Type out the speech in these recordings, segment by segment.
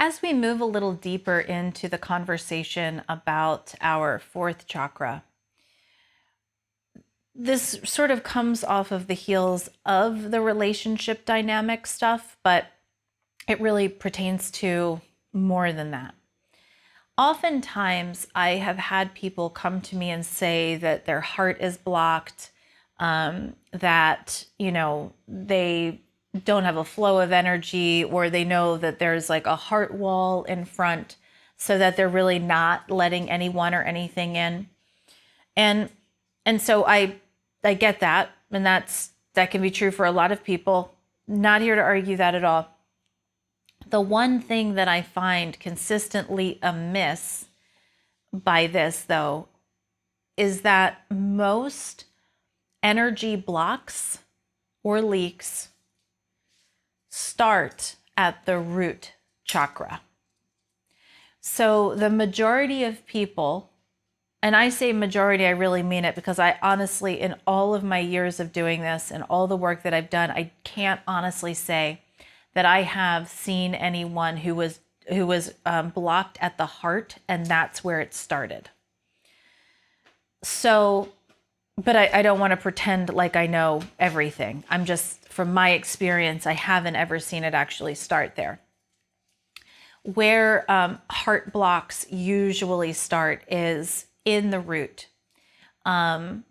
As we move a little deeper into the conversation about our fourth chakra, this sort of comes off of the heels of the relationship dynamic stuff, but it really pertains to more than that. Oftentimes, I have had people come to me and say that their heart is blocked, that, they don't have a flow of energy, or they know that there's like a heart wall in front, so that they're really not letting anyone or anything in. And so I get that, and that can be true for a lot of people. Not here to argue that at all. The one thing that I find consistently amiss by this, though, is that most energy blocks or leaks start at the root chakra. So the majority of people, and I say majority, I really mean it, because I honestly, in all of my years of doing this and all the work that I've done, I can't honestly say that I have seen anyone who was blocked at the heart, and that's where it started. So, but I don't want to pretend like I know everything. I'm just, from my experience, I haven't ever seen it actually start there. Where heart blocks usually start is in the root. And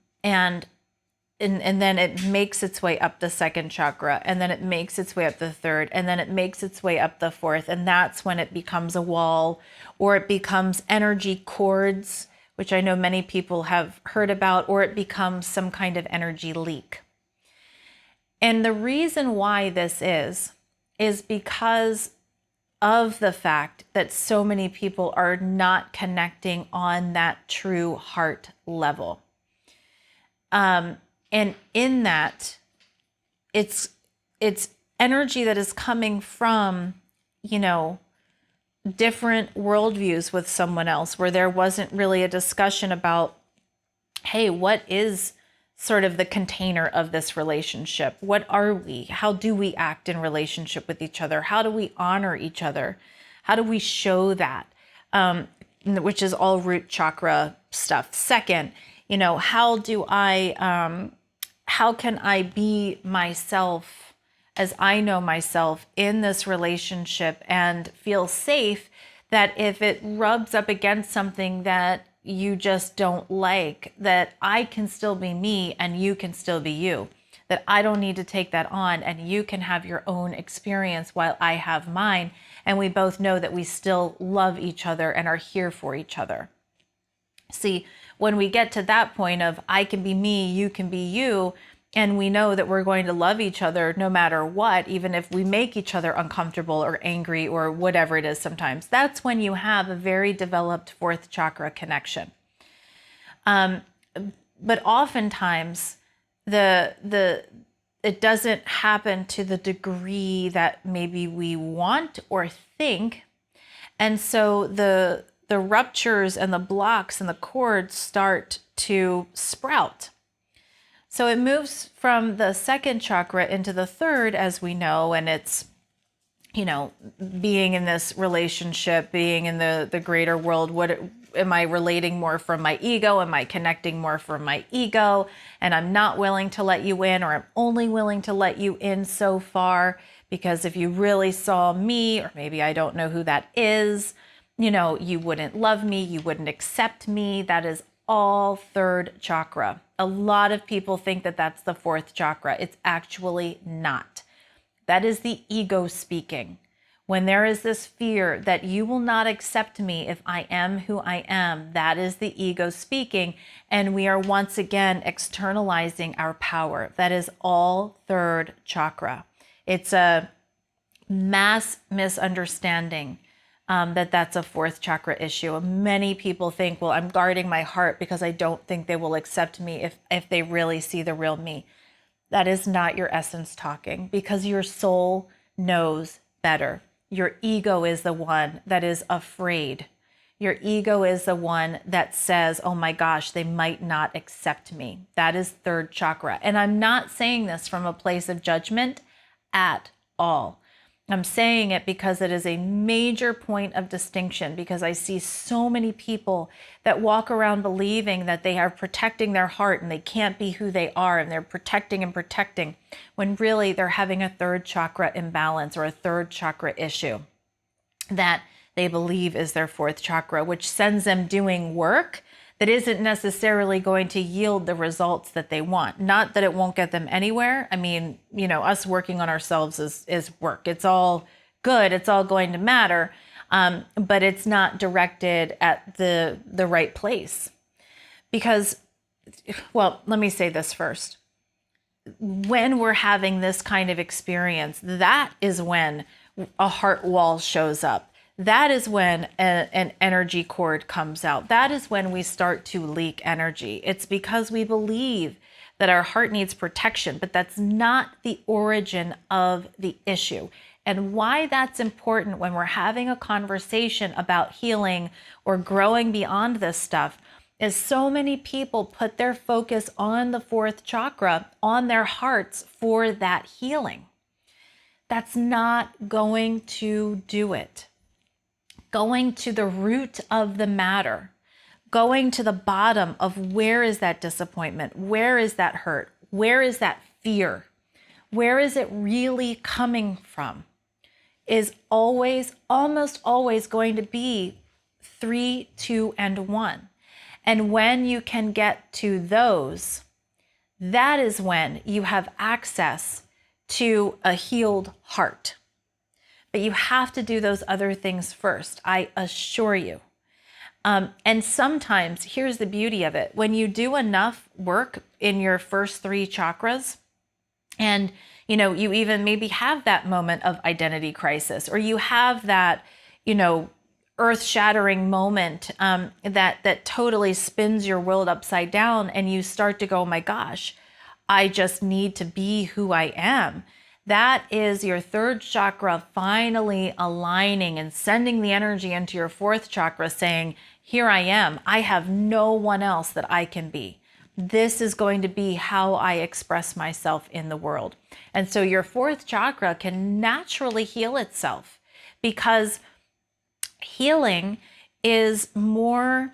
then it makes its way up the second chakra, and then it makes its way up the third, and then it makes its way up the fourth. And that's when it becomes a wall, or it becomes energy cords, which I know many people have heard about, or it becomes some kind of energy leak. And the reason why this is because of the fact that so many people are not connecting on that true heart level. And in that, it's energy that is coming from, different worldviews with someone else, where there wasn't really a discussion about, hey, what is sort of the container of this relationship? What are we? How do we act in relationship with each other? How do we honor each other? How do we show that? Which is all root chakra stuff. Second, how can I be myself as I know myself in this relationship and feel safe that if it rubs up against something that you just don't like, that I can still be me and you can still be you, that I don't need to take that on and you can have your own experience while I have mine. And we both know that we still love each other and are here for each other. See, when we get to that point of I can be me, you can be you, and we know that we're going to love each other no matter what, even if we make each other uncomfortable or angry or whatever it is sometimes, that's when you have a very developed fourth chakra connection. But oftentimes, it doesn't happen to the degree that maybe we want or think. And so the ruptures and the blocks and the cords start to sprout. So it moves from the second chakra into the third, as we know, and it's, being in this relationship, being in the greater world. Am I relating more from my ego? Am I connecting more from my ego? And I'm not willing to let you in, or I'm only willing to let you in so far, because if you really saw me, or maybe I don't know who that is, you wouldn't love me, you wouldn't accept me. That is all third chakra. A lot of people think that that's the fourth chakra. It's actually not. That is the ego speaking. When there is this fear that you will not accept me if I am who I am, that is the ego speaking. And we are once again externalizing our power. That is all third chakra. It's a mass misunderstanding that that's a fourth chakra issue. Many people think, well, I'm guarding my heart because I don't think they will accept me if they really see the real me. That is not your essence talking, because your soul knows better. Your ego is the one that is afraid. Your ego is the one that says, oh my gosh, they might not accept me. That is third chakra. And I'm not saying this from a place of judgment at all. I'm saying it because it is a major point of distinction, because I see so many people that walk around believing that they are protecting their heart and they can't be who they are, and they're protecting and protecting, when really they're having a third chakra imbalance or a third chakra issue that they believe is their fourth chakra, which sends them doing work that isn't necessarily going to yield the results that they want. Not that it won't get them anywhere. I mean, us working on ourselves is work. It's all good. It's all going to matter. But it's not directed at the right place. Because, well, let me say this first. When we're having this kind of experience, that is when a heart wall shows up. That is when an energy cord comes out. That is when we start to leak energy. It's because we believe that our heart needs protection, but that's not the origin of the issue. And why that's important when we're having a conversation about healing or growing beyond this stuff is so many people put their focus on the fourth chakra, on their hearts for that healing. That's not going to do it. Going to the root of the matter, going to the bottom of where is that disappointment, where is that hurt, where is that fear, where is it really coming from, is always, almost always going to be 3, 2, and 1. And when you can get to those, that is when you have access to a healed heart. But you have to do those other things first, I assure you. And sometimes, here's the beauty of it. When you do enough work in your first 3 chakras, and you even maybe have that moment of identity crisis, or you have that, earth-shattering moment that totally spins your world upside down, and you start to go, oh my gosh, I just need to be who I am. That is your third chakra finally aligning and sending the energy into your fourth chakra saying, here I am. I have no one else that I can be. This is going to be how I express myself in the world. And so your fourth chakra can naturally heal itself, because healing is more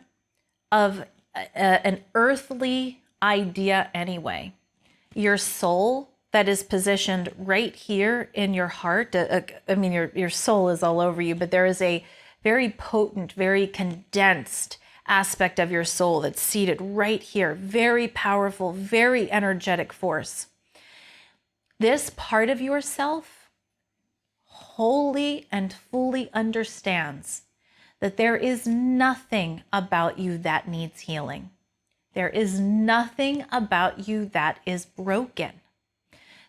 of an earthly idea anyway. Your soul that is positioned right here in your heart. Your soul is all over you, but there is a very potent, very condensed aspect of your soul that's seated right here. Very powerful, very energetic force. This part of yourself wholly and fully understands that there is nothing about you that needs healing. There is nothing about you that is broken.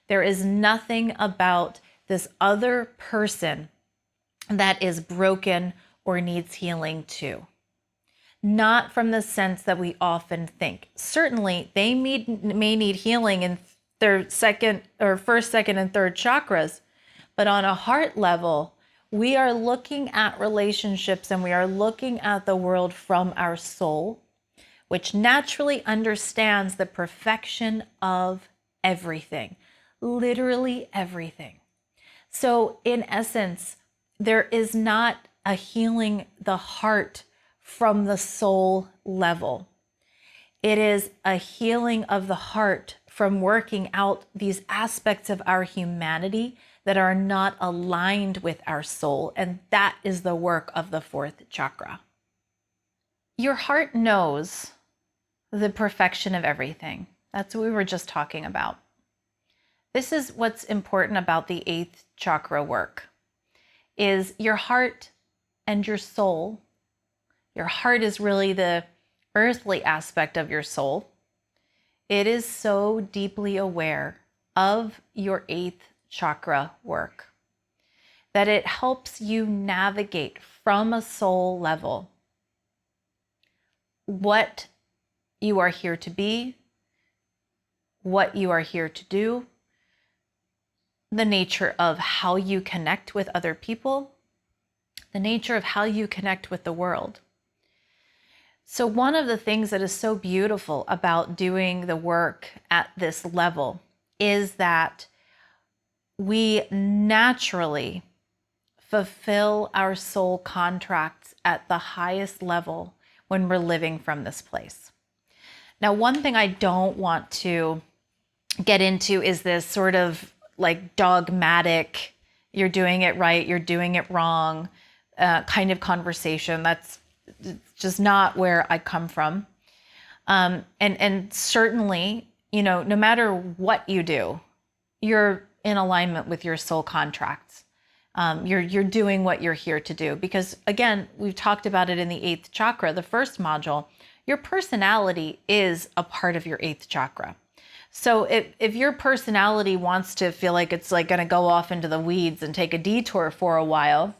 There is nothing about this other person that is broken or needs healing too. Not from the sense that we often think. Certainly, they may need healing in their first, second, and third chakras, but on a heart level, we are looking at relationships and we are looking at the world from our soul, which naturally understands the perfection of everything. Literally everything. So in essence, there is not a healing the heart from the soul level. It is a healing of the heart from working out these aspects of our humanity that are not aligned with our soul. And that is the work of the fourth chakra. Your heart knows the perfection of everything. That's what we were just talking about. This is what's important about the 8th chakra work, is your heart and your soul. Your heart is really the earthly aspect of your soul. It is so deeply aware of your 8th chakra work that it helps you navigate from a soul level what you are here to be, what you are here to do, the nature of how you connect with other people, the nature of how you connect with the world. So one of the things that is so beautiful about doing the work at this level is that we naturally fulfill our soul contracts at the highest level when we're living from this place. Now, one thing I don't want to get into is this sort of like dogmatic, you're doing it right, you're doing it wrong kind of conversation. That's just not where I come from. And certainly, no matter what you do, you're in alignment with your soul contracts. You're doing what you're here to do. Because again, we've talked about it in the 8th chakra, the first module. Your personality is a part of your 8th chakra. So if your personality wants to feel like it's like going to go off into the weeds and take a detour for a while,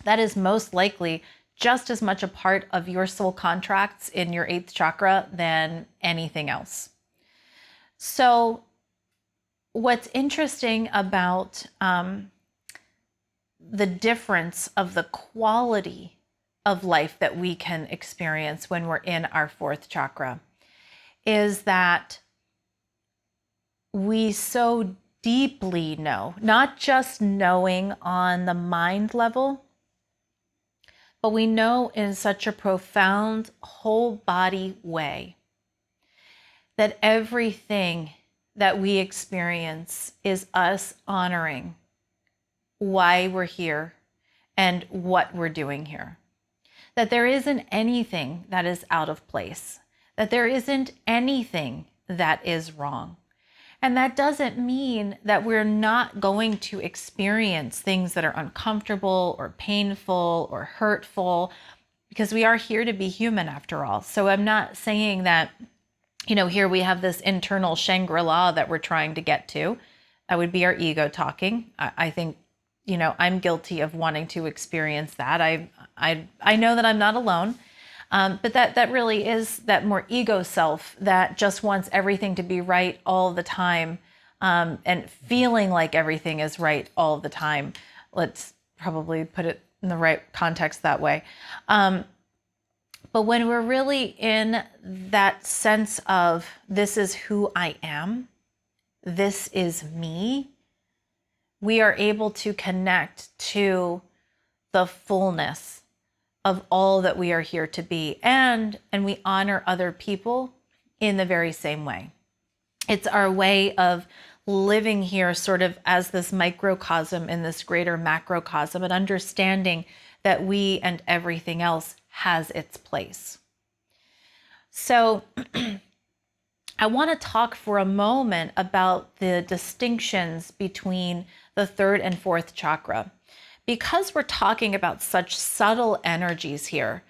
that is most likely just as much a part of your soul contracts in your 8th chakra than anything else. So what's interesting about the difference of the quality of life that we can experience when we're in our 4th chakra is that we so deeply know, not just knowing on the mind level, but we know in such a profound whole body way that everything that we experience is us honoring why we're here and what we're doing here. That there isn't anything that is out of place, that there isn't anything that is wrong. And that doesn't mean that we're not going to experience things that are uncomfortable or painful or hurtful, because we are here to be human after all. So I'm not saying that, here we have this internal Shangri-La that we're trying to get to. That would be our ego talking. I think, I'm guilty of wanting to experience that. I know that I'm not alone. But that really is that more ego self that just wants everything to be right all the time, and feeling like everything is right all the time. Let's probably put it in the right context that way. But when we're really in that sense of this is who I am, this is me, we are able to connect to the fullness of all that we are here to be, and we honor other people in the very same way. It's our way of living here sort of as this microcosm in this greater macrocosm, and understanding that we and everything else has its place. So I want to talk for a moment about the distinctions between the 3rd and 4th chakra. Because we're talking about such subtle energies here,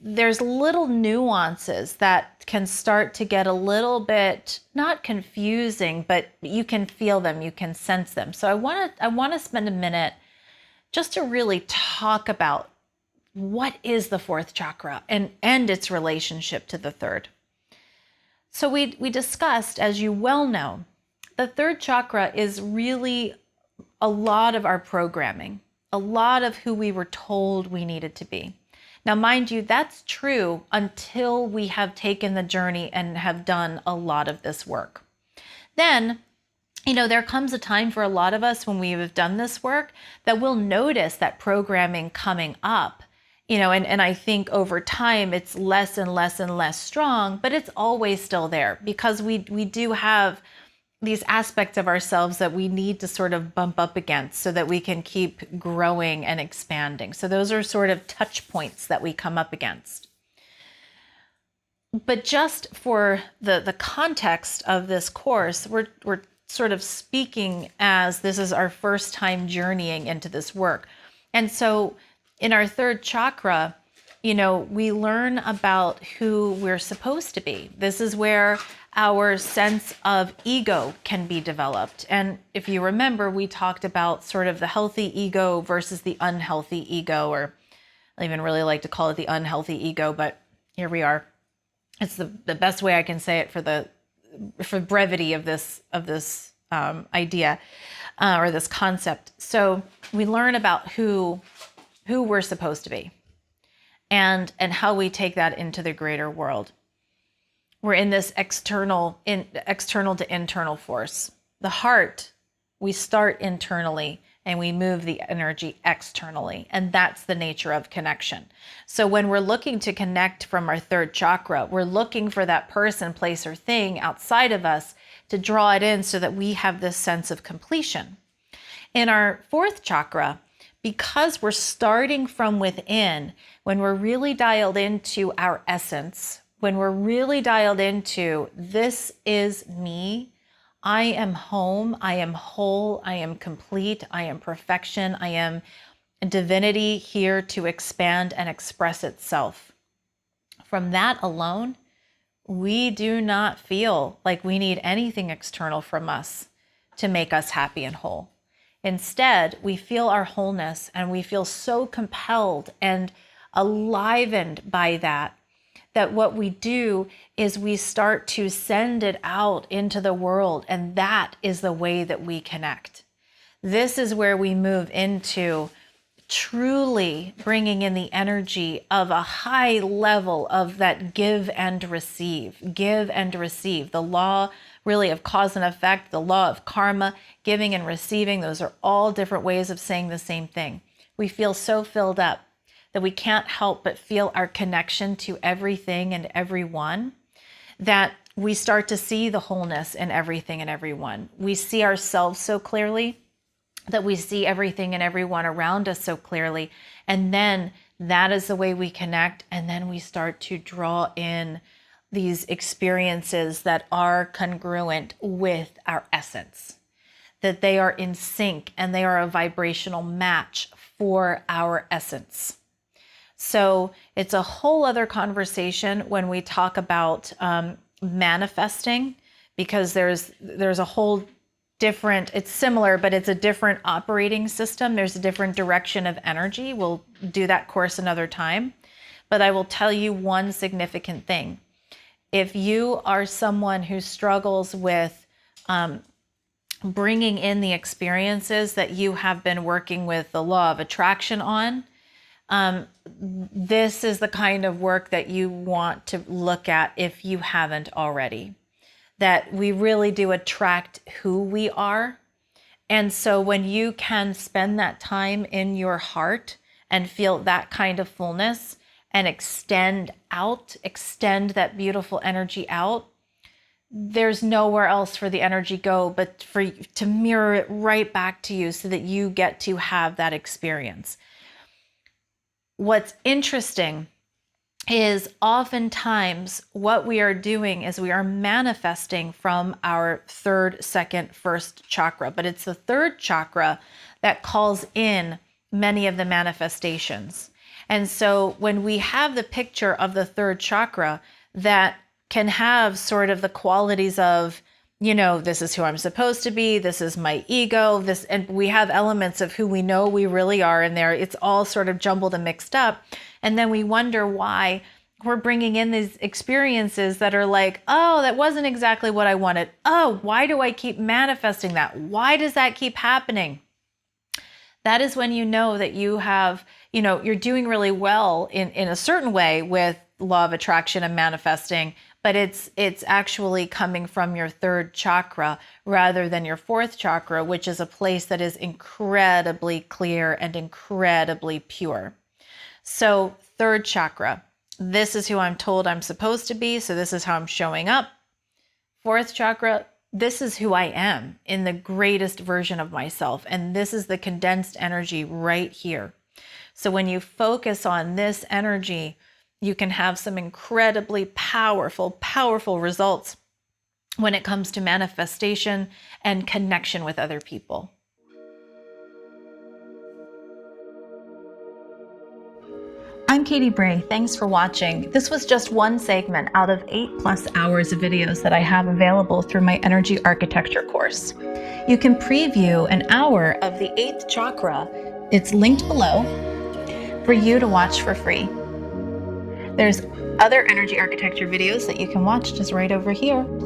there's little nuances that can start to get a little bit, not confusing, but you can feel them, you can sense them. So I want to spend a minute just to really talk about what is the 4th chakra and its relationship to the 3rd. So we discussed, as you well know, the 3rd chakra is really a lot of our programming, a lot of who we were told we needed to be. Now, mind you, that's true until we have taken the journey and have done a lot of this work. Then, there comes a time for a lot of us when we have done this work that we'll notice that programming coming up, and I think over time it's less and less and less strong, but it's always still there because we do have these aspects of ourselves that we need to sort of bump up against so that we can keep growing and expanding. So those are sort of touch points that we come up against. But just for the context of this course, we're sort of speaking as this is our first time journeying into this work. And so in our 3rd chakra, we learn about who we're supposed to be. This is where our sense of ego can be developed. And if you remember, we talked about sort of the healthy ego versus the unhealthy ego, or I even really like to call it the unhealthy ego, but here we are. It's the best way I can say it for brevity of this idea or this concept. So we learn about who we're supposed to be and how we take that into the greater world. We're in this external to internal force. The heart, we start internally and we move the energy externally. And that's the nature of connection. So when we're looking to connect from our third chakra, we're looking for that person, place, or thing outside of us to draw it in so that we have this sense of completion. In our fourth chakra, because we're starting from within, when we're really dialed into our essence, when we're really dialed into this is me, I am home, I am whole, I am complete, I am perfection, I am divinity here to expand and express itself. From that alone, we do not feel like we need anything external from us to make us happy and whole. Instead, we feel our wholeness and we feel so compelled and enlivened by that what we do is we start to send it out into the world, and that is the way that we connect. This is where we move into truly bringing in the energy of a high level of that give and receive, the law really of cause and effect, the law of karma, giving and receiving. Those are all different ways of saying the same thing. We feel so filled up that we can't help but feel our connection to everything and everyone, that we start to see the wholeness in everything and everyone. We see ourselves so clearly that we see everything and everyone around us so clearly. And then that is the way we connect. And then we start to draw in these experiences that are congruent with our essence, that they are in sync and they are a vibrational match for our essence. So it's a whole other conversation when we talk about manifesting, because there's a whole different, it's similar, but it's a different operating system. There's a different direction of energy. We'll do that course another time. But I will tell you one significant thing. If you are someone who struggles with bringing in the experiences that you have been working with the law of attraction on, this is the kind of work that you want to look at if you haven't already. That we really do attract who we are. And so when you can spend that time in your heart and feel that kind of fullness and extend that beautiful energy out, there's nowhere else for the energy go but for you to mirror it right back to you so that you get to have that experience. What's interesting is oftentimes what we are doing is we are manifesting from our third, second, first chakra, but it's the third chakra that calls in many of the manifestations. And so when we have the picture of the third chakra that can have sort of the qualities of, you know, this is who I'm supposed to be, this is my ego, this, and we have elements of who we know we really are in there. It's all sort of jumbled and mixed up. And then we wonder why we're bringing in these experiences that are like, oh, that wasn't exactly what I wanted. Oh, why do I keep manifesting that? Why does that keep happening? That is when you know that you have, you know, you're doing really well in a certain way with law of attraction and manifesting, but it's actually coming from your third chakra rather than your fourth chakra, which is a place that is incredibly clear and incredibly pure. So third chakra, this is who I'm told I'm supposed to be, so this is how I'm showing up. Fourth chakra, this is who I am in the greatest version of myself, and this is the condensed energy right here. So when you focus on this energy, you can have some incredibly powerful results when it comes to manifestation and connection with other people. I'm Katie Bray. Thanks for watching. This was just one segment out of 8+ hours of videos that I have available through my energy architecture course. You can preview an hour of the 8th chakra. It's linked below for you to watch for free. There's other energy architecture videos that you can watch just right over here. Please